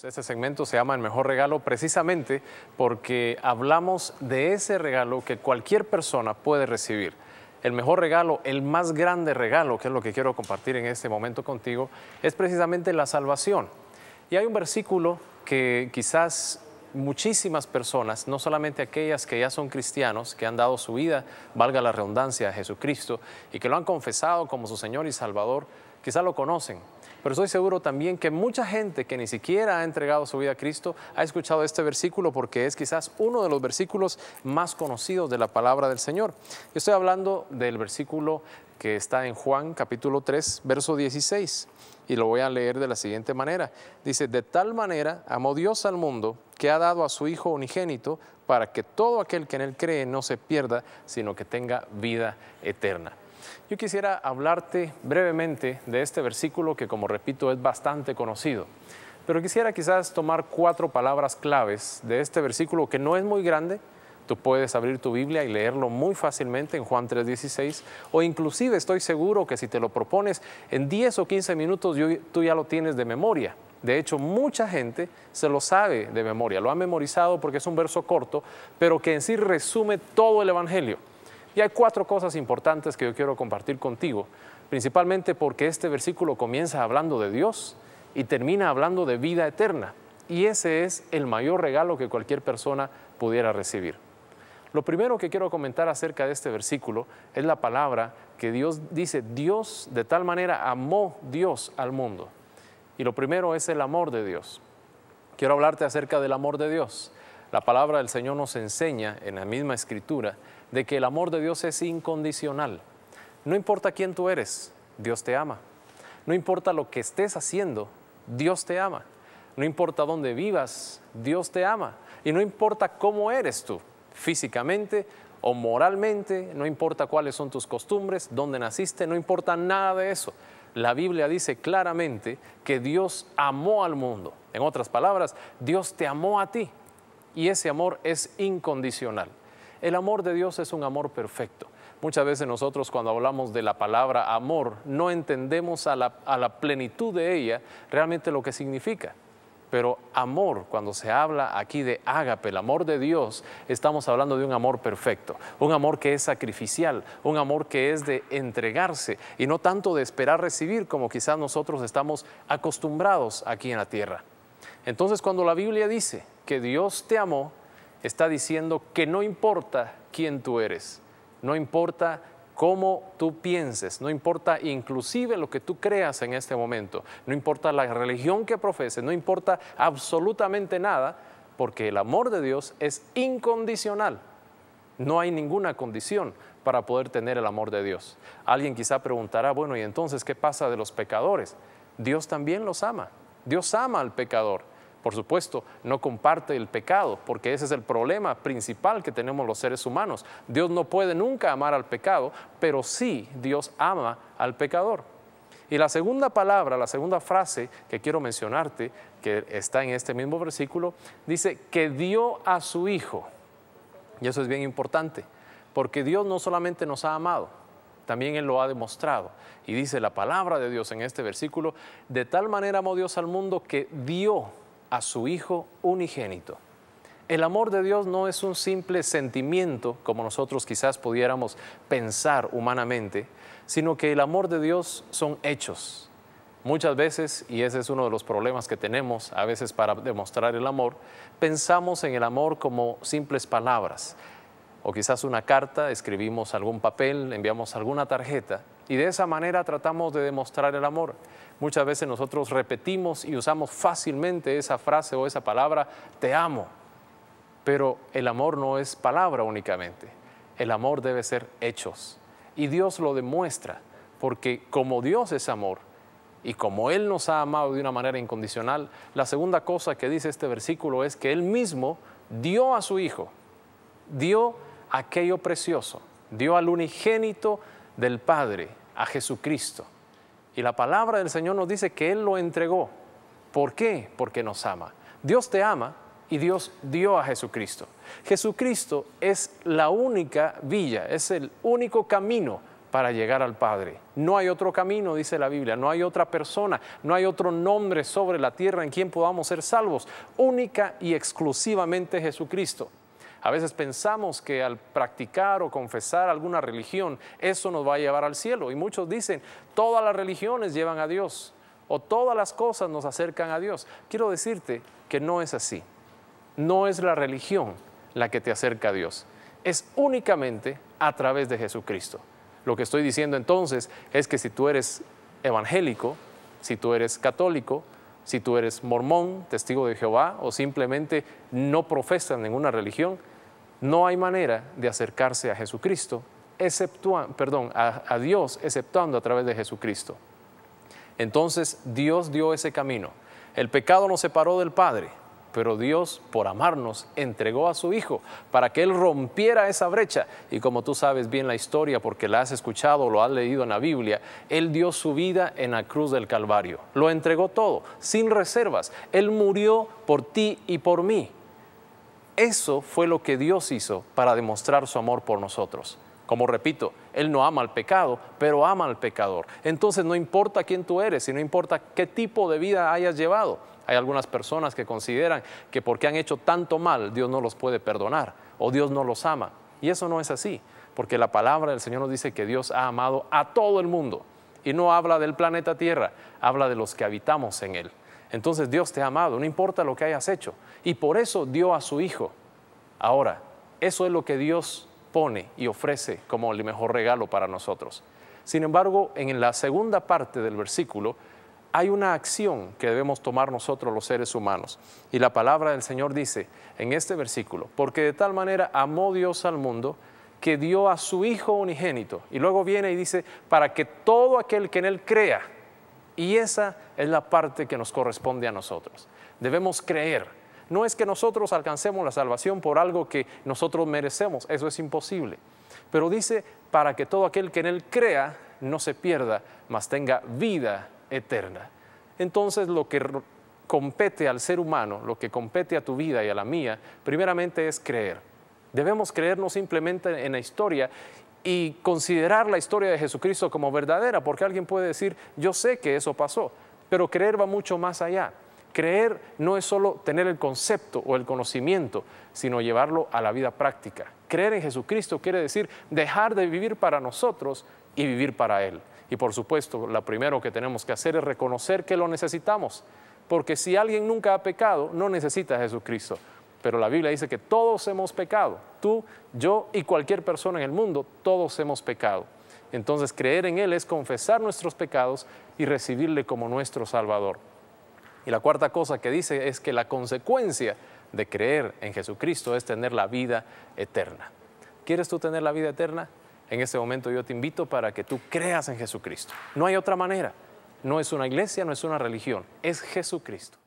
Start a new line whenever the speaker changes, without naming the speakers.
Este segmento se llama El Mejor Regalo precisamente porque hablamos de ese regalo que cualquier persona puede recibir. El mejor regalo, el más grande regalo, que es lo que quiero compartir en este momento contigo, es precisamente la salvación. Y hay un versículo que quizás muchísimas personas, no solamente aquellas que ya son cristianos, que han dado su vida, valga la redundancia, a Jesucristo, y que lo han confesado como su Señor y Salvador, quizás lo conocen. Pero estoy seguro también que mucha gente que ni siquiera ha entregado su vida a Cristo ha escuchado este versículo porque es quizás uno de los versículos más conocidos de la palabra del Señor. Yo estoy hablando del versículo que está en Juan capítulo 3, verso 16, y lo voy a leer de la siguiente manera. Dice, de tal manera amó Dios al mundo que ha dado a su Hijo unigénito para que todo aquel que en él cree no se pierda, sino que tenga vida eterna. Yo quisiera hablarte brevemente de este versículo que, como repito, es bastante conocido. Pero quisiera quizás tomar 4 palabras claves de este versículo que no es muy grande. Tú puedes abrir tu Biblia y leerlo muy fácilmente en Juan 3:16, o inclusive estoy seguro que si te lo propones en 10 o 15 minutos tú ya lo tienes de memoria. De hecho, mucha gente se lo sabe de memoria, lo ha memorizado porque es un verso corto, pero que en sí resume todo el Evangelio. Y hay 4 cosas importantes que yo quiero compartir contigo, principalmente porque este versículo comienza hablando de Dios y termina hablando de vida eterna. Y ese es el mayor regalo que cualquier persona pudiera recibir. Lo primero que quiero comentar acerca de este versículo es la palabra que Dios dice, Dios de tal manera amó Dios al mundo. Y lo primero es el amor de Dios. Quiero hablarte acerca del amor de Dios. La palabra del Señor nos enseña en la misma Escritura de que el amor de Dios es incondicional. No importa quién tú eres, Dios te ama. No importa lo que estés haciendo, Dios te ama. No importa dónde vivas, Dios te ama. Y no importa cómo eres tú, físicamente o moralmente, no importa cuáles son tus costumbres, dónde naciste, no importa nada de eso. La Biblia dice claramente que Dios amó al mundo. En otras palabras, Dios te amó a ti y ese amor es incondicional. El amor de Dios es un amor perfecto. Muchas veces nosotros cuando hablamos de la palabra amor no entendemos a la plenitud de ella realmente lo que significa. Pero amor, cuando se habla aquí de ágape, el amor de Dios, estamos hablando de un amor perfecto, un amor que es sacrificial, un amor que es de entregarse y no tanto de esperar recibir como quizás nosotros estamos acostumbrados aquí en la tierra. Entonces, cuando la Biblia dice que Dios te amó, está diciendo que no importa quién tú eres, no importa cómo tú pienses, no importa inclusive lo que tú creas en este momento, no importa la religión que profeses, no importa absolutamente nada, porque el amor de Dios es incondicional. No hay ninguna condición para poder tener el amor de Dios. Alguien quizá preguntará, bueno, ¿y entonces qué pasa de los pecadores? Dios también los ama. Dios ama al pecador. Por supuesto, no comparte el pecado, porque ese es el problema principal que tenemos los seres humanos. Dios no puede nunca amar al pecado, pero sí Dios ama al pecador. Y la segunda palabra, la segunda frase que quiero mencionarte, que está en este mismo versículo, dice que dio a su Hijo. Y eso es bien importante, porque Dios no solamente nos ha amado, también Él lo ha demostrado. Y dice la palabra de Dios en este versículo, de tal manera amó Dios al mundo que dio a su Hijo unigénito. El amor de Dios no es un simple sentimiento, como nosotros quizás pudiéramos pensar humanamente, sino que el amor de Dios son hechos. Muchas veces, y ese es uno de los problemas que tenemos a veces para demostrar el amor, pensamos en el amor como simples palabras, o quizás una carta, escribimos algún papel, enviamos alguna tarjeta, y de esa manera tratamos de demostrar el amor. Muchas veces nosotros repetimos y usamos fácilmente esa frase o esa palabra, te amo. Pero el amor no es palabra únicamente. El amor debe ser hechos. Y Dios lo demuestra, porque como Dios es amor y como Él nos ha amado de una manera incondicional, la segunda cosa que dice este versículo es que Él mismo dio a su Hijo, dio aquello precioso, dio al unigénito del Padre, a Jesucristo. Y la palabra del Señor nos dice que Él lo entregó. ¿Por qué? Porque nos ama. Dios te ama y Dios dio a Jesucristo. Jesucristo es la única vía, es el único camino para llegar al Padre. No hay otro camino, dice la Biblia, no hay otra persona, no hay otro nombre sobre la tierra en quien podamos ser salvos, única y exclusivamente Jesucristo. A veces pensamos que al practicar o confesar alguna religión, eso nos va a llevar al cielo. Y muchos dicen, todas las religiones llevan a Dios, o todas las cosas nos acercan a Dios. Quiero decirte que no es así. No es la religión la que te acerca a Dios. Es únicamente a través de Jesucristo. Lo que estoy diciendo entonces es que si tú eres evangélico, si tú eres católico, si tú eres mormón, testigo de Jehová o simplemente no profesas ninguna religión, no hay manera de acercarse a Jesucristo, a Dios, exceptuando a través de Jesucristo. Entonces Dios dio ese camino. El pecado nos separó del Padre, pero Dios, por amarnos, entregó a su Hijo para que Él rompiera esa brecha. Y como tú sabes bien la historia, porque la has escuchado o lo has leído en la Biblia, Él dio su vida en la cruz del Calvario. Lo entregó todo, sin reservas. Él murió por ti y por mí. Eso fue lo que Dios hizo para demostrar su amor por nosotros. Como repito, Él no ama al pecado, pero ama al pecador. Entonces no importa quién tú eres y no importa qué tipo de vida hayas llevado. Hay algunas personas que consideran que porque han hecho tanto mal, Dios no los puede perdonar o Dios no los ama. Y eso no es así, porque la palabra del Señor nos dice que Dios ha amado a todo el mundo. Y no habla del planeta Tierra, habla de los que habitamos en Él. Entonces Dios te ha amado, no importa lo que hayas hecho. Y por eso dio a su Hijo. Ahora, eso es lo que Dios pone y ofrece como el mejor regalo para nosotros. Sin embargo, en la segunda parte del versículo, hay una acción que debemos tomar nosotros los seres humanos. Y la palabra del Señor dice en este versículo, porque de tal manera amó Dios al mundo que dio a su Hijo unigénito. Y luego viene y dice, para que todo aquel que en Él crea. Y esa es la parte que nos corresponde a nosotros. Debemos creer. No es que nosotros alcancemos la salvación por algo que nosotros merecemos, eso es imposible. Pero dice, para que todo aquel que en Él crea no se pierda, mas tenga vida eterna. Entonces lo que compete al ser humano, lo que compete a tu vida y a la mía, primeramente es creer. Debemos creer no simplemente en la historia y considerar la historia de Jesucristo como verdadera, porque alguien puede decir, yo sé que eso pasó, pero creer va mucho más allá. Creer no es solo tener el concepto o el conocimiento, sino llevarlo a la vida práctica. Creer en Jesucristo quiere decir dejar de vivir para nosotros y vivir para Él. Y por supuesto, lo primero que tenemos que hacer es reconocer que lo necesitamos, porque si alguien nunca ha pecado, no necesita a Jesucristo. Pero la Biblia dice que todos hemos pecado, tú, yo y cualquier persona en el mundo, todos hemos pecado. Entonces creer en Él es confesar nuestros pecados y recibirle como nuestro Salvador. Y la cuarta cosa que dice es que la consecuencia de creer en Jesucristo es tener la vida eterna. ¿Quieres tú tener la vida eterna? En este momento yo te invito para que tú creas en Jesucristo. No hay otra manera. No es una iglesia, no es una religión, es Jesucristo.